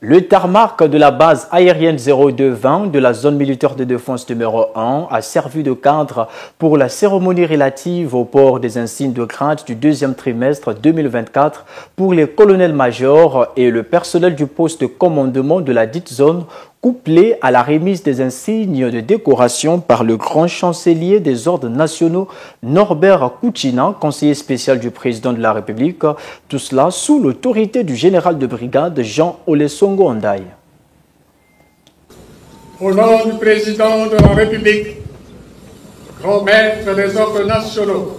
Le tarmac de la base aérienne 0220 de la zone militaire de défense numéro 1 a servi de cadre pour la cérémonie relative au port des insignes de grade du deuxième trimestre 2024 pour les colonels-majors et le personnel du poste de commandement de la dite zone, couplé à la remise des insignes de décoration par le grand chancelier des ordres nationaux Norbert Kouchina, conseiller spécial du président de la République, tout cela sous l'autorité du général de brigade Jean Olesongo Ondaye. Au nom du président de la République, grand maître des ordres nationaux,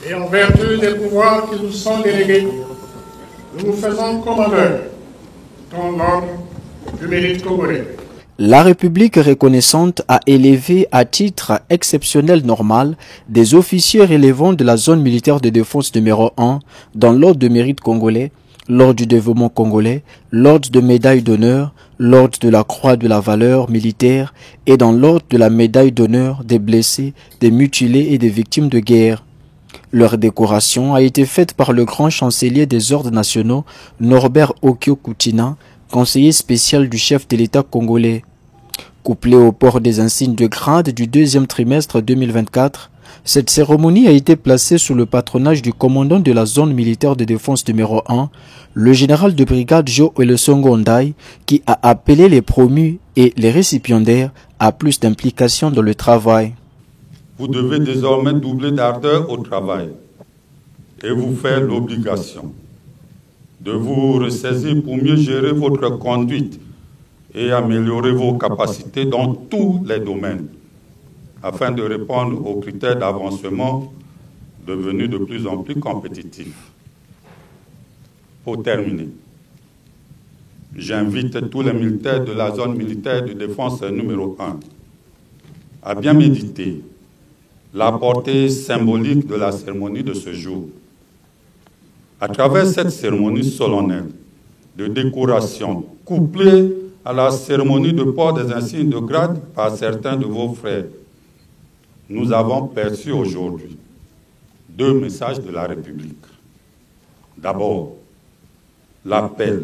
et en vertu des pouvoirs qui nous sont délégués, nous nous faisons commandeur dans l'ordre du mérite congolais. La République reconnaissante a élevé à titre exceptionnel normal des officiers relevant de la zone militaire de défense numéro 1 dans l'ordre de mérite congolais, l'ordre du développement congolais, l'ordre de médaille d'honneur, l'ordre de la croix de la valeur militaire et dans l'ordre de la médaille d'honneur des blessés, des mutilés et des victimes de guerre. Leur décoration a été faite par le grand chancelier des ordres nationaux, Norbert Okio Kouchina, conseiller spécial du chef de l'État congolais. Couplé au port des insignes de grade du deuxième trimestre 2024, cette cérémonie a été placée sous le patronage du commandant de la zone militaire de défense numéro 1, le général de brigade Jean Olesongo Ondaye, qui a appelé les promus et les récipiendaires à plus d'implication dans le travail. Vous devez désormais doubler d'ardeur au travail et vous faire l'obligation de vous ressaisir pour mieux gérer votre conduite et améliorer vos capacités dans tous les domaines, afin de répondre aux critères d'avancement devenus de plus en plus compétitifs. Pour terminer, j'invite tous les militaires de la zone militaire de défense numéro 1 à bien méditer la portée symbolique de la cérémonie de ce jour. À travers cette cérémonie solennelle de décoration, couplée à la cérémonie de port des insignes de grade par certains de vos frères, nous avons perçu aujourd'hui deux messages de la République. D'abord, l'appel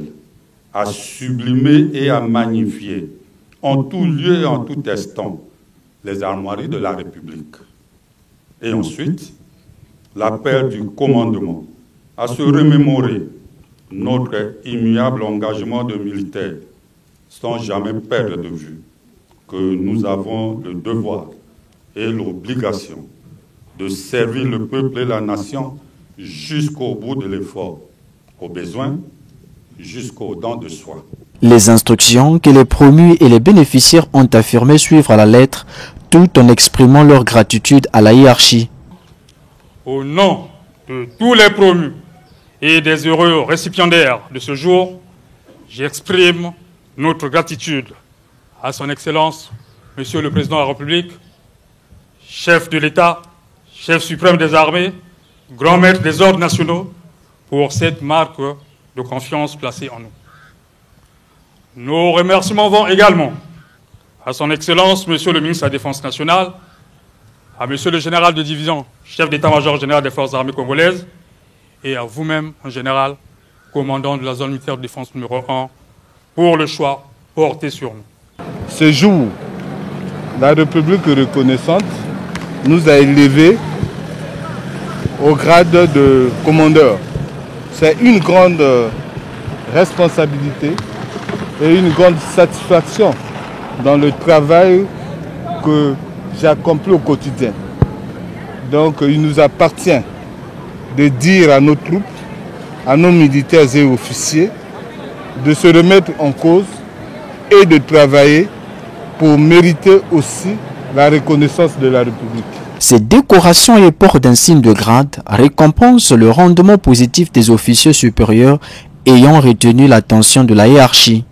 à sublimer et à magnifier en tout lieu et en tout instant les armoiries de la République. Et ensuite, l'appel du commandement à se remémorer notre immuable engagement de militaires, sans jamais perdre de vue que nous avons le devoir et l'obligation de servir le peuple et la nation jusqu'au bout de l'effort, au besoin, jusqu'au don de soi. Les instructions que les promus et les bénéficiaires ont affirmé suivre à la lettre, tout en exprimant leur gratitude à la hiérarchie. Au nom de tous les promus et des heureux récipiendaires de ce jour, j'exprime notre gratitude à son Excellence, Monsieur le Président de la République, chef de l'État, chef suprême des armées, grand maître des ordres nationaux, pour cette marque de confiance placée en nous. Nos remerciements vont également à son Excellence, Monsieur le ministre de la Défense nationale, à Monsieur le général de division, chef d'état-major général des forces armées congolaises, et à vous-même, en général, commandant de la zone militaire de défense numéro 1, pour le choix porté sur nous. Ce jour, la République reconnaissante nous a élevés au grade de commandeur. C'est une grande responsabilité et une grande satisfaction dans le travail que j'ai accompli au quotidien. Donc il nous appartient de dire à nos troupes, à nos militaires et officiers, de se remettre en cause et de travailler pour mériter aussi la reconnaissance de la République. Ces décorations et ports d'insignes de grade récompensent le rendement positif des officiers supérieurs ayant retenu l'attention de la hiérarchie.